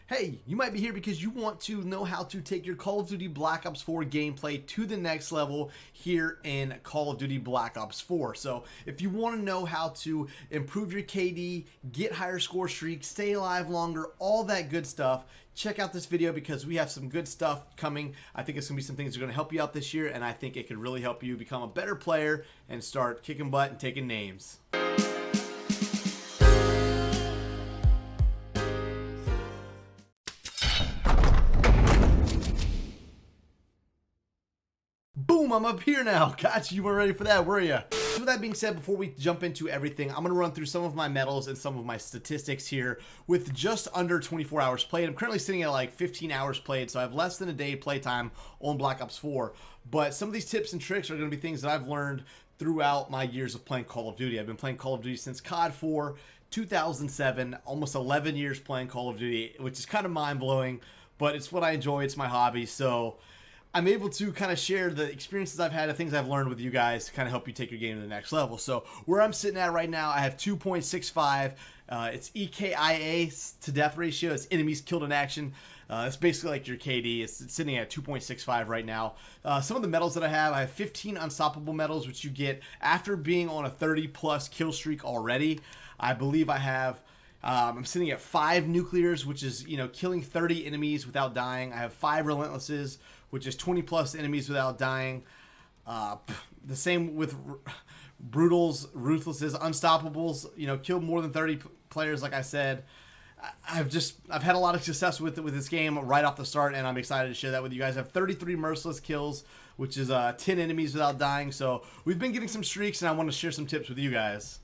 Hey, you might be here because you want to know how to take your Call of Duty Black Ops 4 gameplay to the next level here in Call of Duty Black Ops 4. So if you want to know how to improve your KD, get higher score streaks, stay alive longer, all that good stuff, check out this video because we have some good stuff coming. I think it's going to be some things that are going to help you out this year, and I think it could really help you become a better player and start kicking butt and taking names. Boom, I'm up here now. Gotcha, you weren't ready for that, were you? So with that being said, before we jump into everything, I'm going to run through some of my medals and some of my statistics here with just under 24 hours played. I'm currently sitting at like 15 hours played, so I have less than a day playtime on Black Ops 4. But some of these tips and tricks are going to be things that I've learned throughout my years of playing Call of Duty. I've been playing Call of Duty since COD 4, 2007, almost 11 years playing Call of Duty, which is kind of mind-blowing, but it's what I enjoy. It's my hobby, so I'm able to kind of share the experiences I've had, the things I've learned with you guys to kind of help you take your game to the next level. So where I'm sitting at right now, I have 2.65. It's EKIA to death ratio. It's enemies killed in action. It's basically like your KD. It's sitting at 2.65 right now. Some of the medals that I have 15 unstoppable medals, which you get after being on a 30+ kill streak already. I believe I have I'm sitting at 5 nuclears, which is, killing 30 enemies without dying. I have 5 relentlesses, which is 20+ enemies without dying. The same with brutals, ruthlesses, unstoppables. Killed more than 30 players, like I said. I've had a lot of success with this game right off the start, and I'm excited to share that with you guys. I have 33 merciless kills, which is 10 enemies without dying. So we've been getting some streaks, and I want to share some tips with you guys.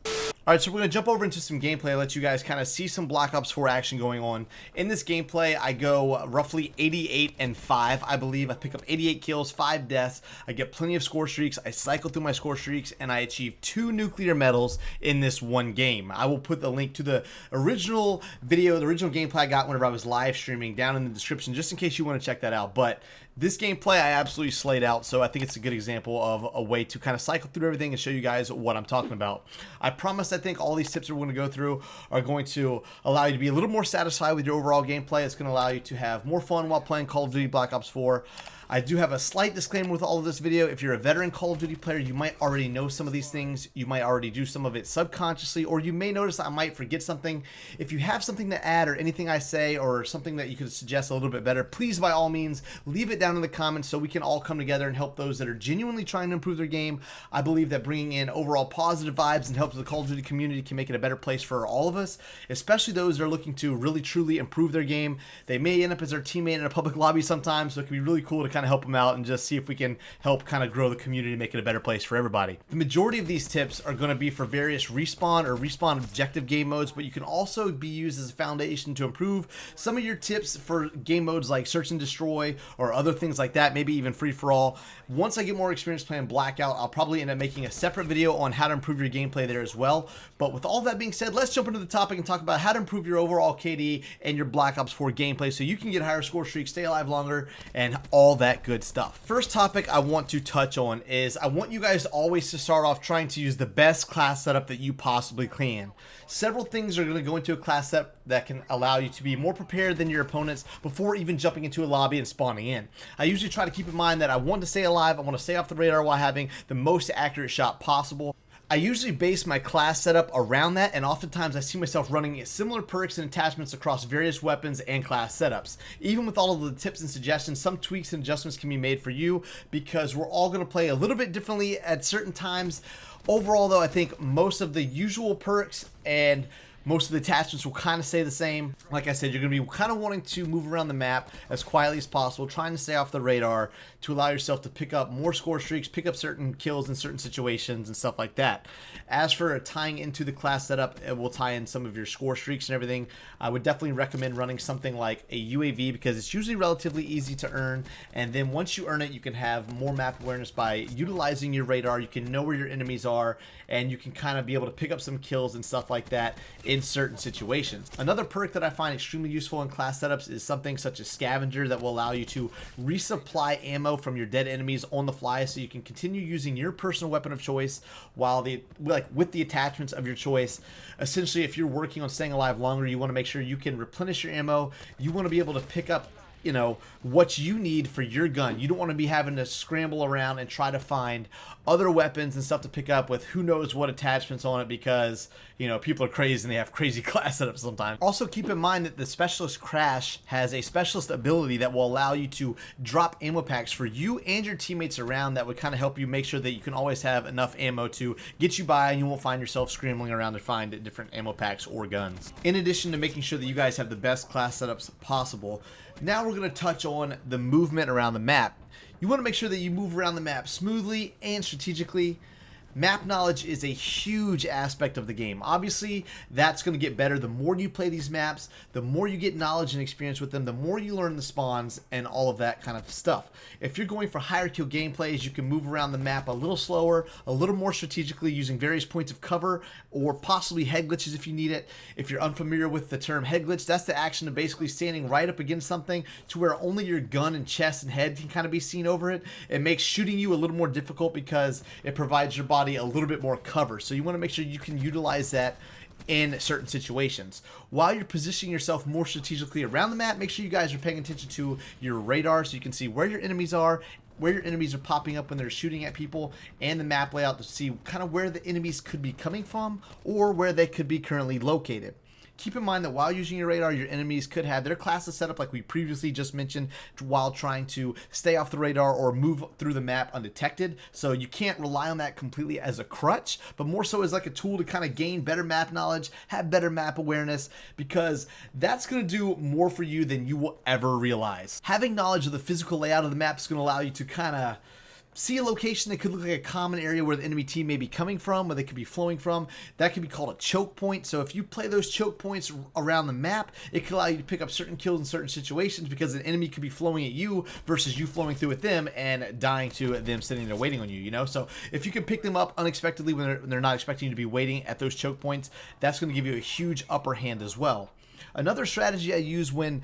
Alright, so we're going to jump over into some gameplay, let you guys kind of see some Black Ops 4 action going on. In this gameplay, I go roughly 88 and 5, I believe. I pick up 88 kills, 5 deaths. I get plenty of score streaks. I cycle through my score streaks, and I achieve 2 nuclear medals in this one game. I will put the link to the original video, the original gameplay I got whenever I was live streaming down in the description, just in case you want to check that out. But this gameplay I absolutely slayed out, so I think it's a good example of a way to kind of cycle through everything and show you guys what I'm talking about. I promise I think all these tips we're going to go through are going to allow you to be a little more satisfied with your overall gameplay. It's going to allow you to have more fun while playing Call of Duty Black Ops 4. I do have a slight disclaimer with all of this video. If you're a veteran Call of Duty player, you might already know some of these things. You might already do some of it subconsciously, or you may notice I might forget something. If you have something to add or anything I say or something that you could suggest a little bit better, please by all means leave it down in the comments so we can all come together and help those that are genuinely trying to improve their game. I believe that bringing in overall positive vibes and help the Call of Duty community can make it a better place for all of us, especially those that are looking to really truly improve their game. They may end up as their teammate in a public lobby sometimes, so it can be really cool to kind of help them out and just see if we can help kind of grow the community and make it a better place for everybody. The majority of these tips are going to be for various respawn or respawn objective game modes, but you can also be used as a foundation to improve some of your tips for game modes like search and destroy or other things like that, maybe even free-for-all. Once I get more experience playing Blackout, I'll probably end up making a separate video on how to improve your gameplay there as well. But with all that being said, let's jump into the topic and talk about how to improve your overall KD and your Black Ops 4 gameplay so you can get higher score streaks, stay alive longer, and all that good stuff. First topic I want to touch on is I want you guys always to start off trying to use the best class setup that you possibly can. Several things are going to go into a class setup that can allow you to be more prepared than your opponents before even jumping into a lobby and spawning in. I usually try to keep in mind that I want to stay alive, I want to stay off the radar while having the most accurate shot possible. I usually base my class setup around that, and oftentimes I see myself running similar perks and attachments across various weapons and class setups. Even with all of the tips and suggestions, some tweaks and adjustments can be made for you because we're all going to play a little bit differently at certain times. Overall though, I think most of the usual perks and most of the attachments will kind of stay the same. Like I said, you're going to be kind of wanting to move around the map as quietly as possible, trying to stay off the radar to allow yourself to pick up more score streaks, pick up certain kills in certain situations and stuff like that. As for tying into the class setup, it will tie in some of your score streaks and everything. I would definitely recommend running something like a UAV because it's usually relatively easy to earn, and then once you earn it, you can have more map awareness by utilizing your radar. You can know where your enemies are, and you can kind of be able to pick up some kills and stuff like that in certain situations. Another perk that I find extremely useful in class setups is something such as Scavenger that will allow you to resupply ammo from your dead enemies on the fly, so you can continue using your personal weapon of choice while with the attachments of your choice. Essentially, if you're working on staying alive longer, you want to make sure you can replenish your ammo. You want to be able to pick up what you need for your gun. You don't want to be having to scramble around and try to find other weapons and stuff to pick up with who knows what attachments on it, because people are crazy and they have crazy class setups sometimes. Also keep in mind that the Specialist Crash has a specialist ability that will allow you to drop ammo packs for you and your teammates around. That would kind of help you make sure that you can always have enough ammo to get you by, and you won't find yourself scrambling around to find different ammo packs or guns. In addition to making sure that you guys have the best class setups possible, now we're going to touch on the movement around the map. You want to make sure that you move around the map smoothly and strategically. Map knowledge is a huge aspect of the game. Obviously, that's going to get better the more you play these maps, the more you get knowledge and experience with them, the more you learn the spawns and all of that kind of stuff. If you're going for higher kill gameplays, you can move around the map a little slower, a little more strategically, using various points of cover or possibly head glitches if you need it. If you're unfamiliar with the term head glitch, that's the action of basically standing right up against something to where only your gun and chest and head can kind of be seen over it. It makes shooting you a little more difficult because it provides your body a little bit more cover. So you want to make sure you can utilize that in certain situations. While you're positioning yourself more strategically around the map, make sure you guys are paying attention to your radar so you can see where your enemies are, where your enemies are popping up when they're shooting at people, and the map layout to see kind of where the enemies could be coming from or where they could be currently located. Keep in mind that while using your radar, your enemies could have their classes set up like we previously just mentioned, while trying to stay off the radar or move through the map undetected. So you can't rely on that completely as a crutch, but more so as like a tool to kind of gain better map knowledge, have better map awareness, because that's going to do more for you than you will ever realize. Having knowledge of the physical layout of the map is going to allow you to kind of see a location that could look like a common area where the enemy team may be coming from, where they could be flowing from. That could be called a choke point. So if you play those choke points around the map, it could allow you to pick up certain kills in certain situations, because an enemy could be flowing at you versus you flowing through with them and dying to them sitting there waiting on you, So if you can pick them up unexpectedly when they're not expecting you to be waiting at those choke points, that's going to give you a huge upper hand as well. Another strategy I use when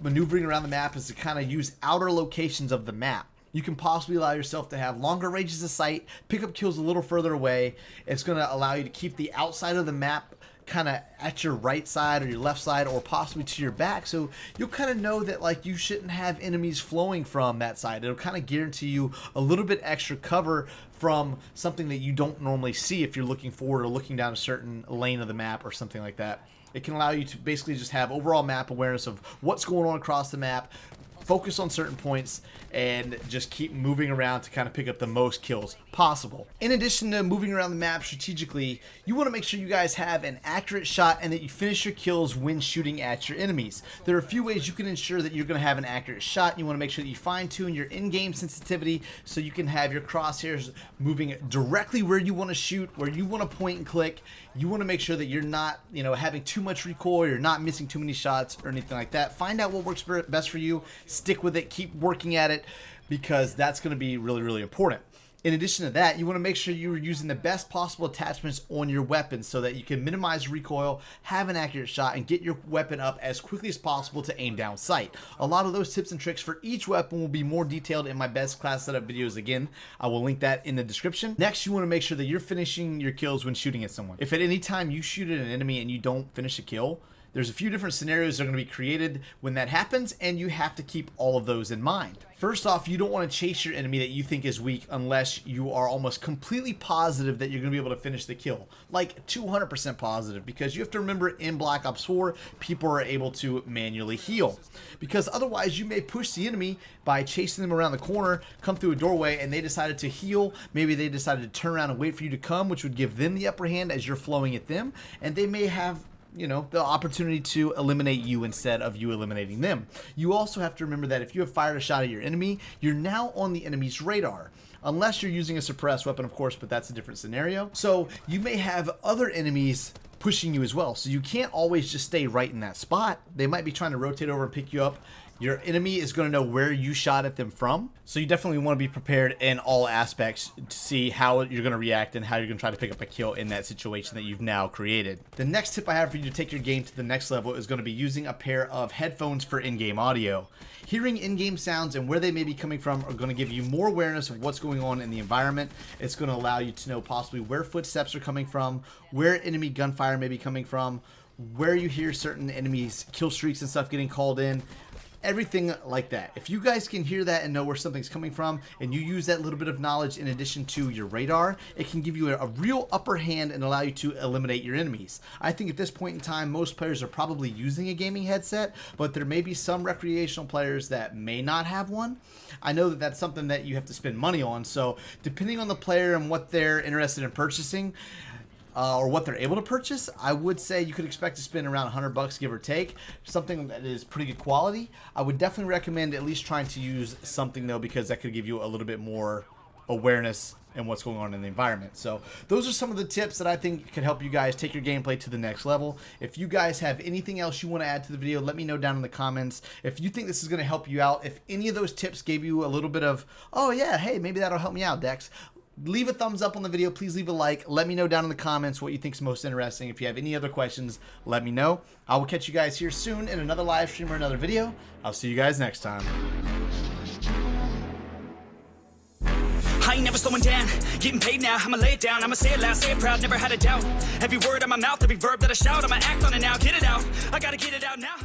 maneuvering around the map is to kind of use outer locations of the map. You can possibly allow yourself to have longer ranges of sight, pick up kills a little further away. It's going to allow you to keep the outside of the map kind of at your right side or your left side, or possibly to your back, so you'll kind of know that like you shouldn't have enemies flowing from that side. It'll kind of guarantee you a little bit extra cover from something that you don't normally see if you're looking forward or looking down a certain lane of the map or something like that. It can allow you to basically just have overall map awareness of what's going on across the map, focus on certain points, and just keep moving around to kind of pick up the most kills possible. In addition to moving around the map strategically, you want to make sure you guys have an accurate shot and that you finish your kills when shooting at your enemies. There are a few ways you can ensure that you're going to have an accurate shot. You want to make sure that you fine-tune your in-game sensitivity so you can have your crosshairs moving directly where you want to shoot, where you want to point and click. You want to make sure that you're not, having too much recoil, you're not missing too many shots or anything like that. Find out what works best for you, stick with it, keep working at it, because that's going to be really, really important. In addition to that, you want to make sure you're using the best possible attachments on your weapons so that you can minimize recoil, have an accurate shot, and get your weapon up as quickly as possible to aim down sight. A lot of those tips and tricks for each weapon will be more detailed in my best class setup videos. Again, I will link that in the description. Next, you want to make sure that you're finishing your kills when shooting at someone. If at any time you shoot at an enemy and you don't finish a kill, there's a few different scenarios that are going to be created when that happens, and you have to keep all of those in mind. First off, you don't want to chase your enemy that you think is weak unless you are almost completely positive that you're going to be able to finish the kill. Like 200% positive, because you have to remember in Black Ops 4, people are able to manually heal. Because otherwise, you may push the enemy by chasing them around the corner, come through a doorway, and they decided to heal. Maybe they decided to turn around and wait for you to come, which would give them the upper hand as you're flowing at them, and they may have the opportunity to eliminate you instead of you eliminating them. You also have to remember that if you have fired a shot at your enemy, you're now on the enemy's radar. unless you're using a suppressed weapon, of course, but that's a different scenario. So you may have other enemies pushing you as well, so you can't always just stay right in that spot. They might be trying to rotate over and pick you up. Your enemy is going to know where you shot at them from, so you definitely want to be prepared in all aspects to see how you're going to react and how you're going to try to pick up a kill in that situation that you've now created. The next tip I have for you to take your game to the next level is going to be using a pair of headphones for in-game audio. Hearing in-game sounds and where they may be coming from are going to give you more awareness of what's going on in the environment. It's going to allow you to know possibly where footsteps are coming from, where enemy gunfire may be coming from, where you hear certain enemies kill streaks and stuff getting called in. Everything like that. If you guys can hear that and know where something's coming from, and you use that little bit of knowledge in addition to your radar, it can give you a real upper hand and allow you to eliminate your enemies. I think at this point in time, most players are probably using a gaming headset, but there may be some recreational players that may not have one. I know that that's something that you have to spend money on, so depending on the player and what they're interested in purchasing, or what they're able to purchase, I would say you could expect to spend around $100, give or take, something that is pretty good quality. I would definitely recommend at least trying to use something though, because that could give you a little bit more awareness and what's going on in the environment. So those are some of the tips that I think can help you guys take your gameplay to the next level. If you guys have anything else you want to add to the video, let me know down in the comments. If you think this is going to help you out, if any of those tips gave you a little bit of, oh yeah, hey, maybe that'll help me out, Dex, leave a thumbs up on the video. Please leave a like. Let me know down in the comments what you think is most interesting. If you have any other questions, let me know. I will catch you guys here soon in another live stream or another video. I'll see you guys next time. I ain't never slowing down, getting paid now, I'ma lay it down, I'ma say it loud, say it proud, never had a doubt. Every word on my mouth, every verb that I shout, I'ma act on it now, get it out, I gotta get it out now.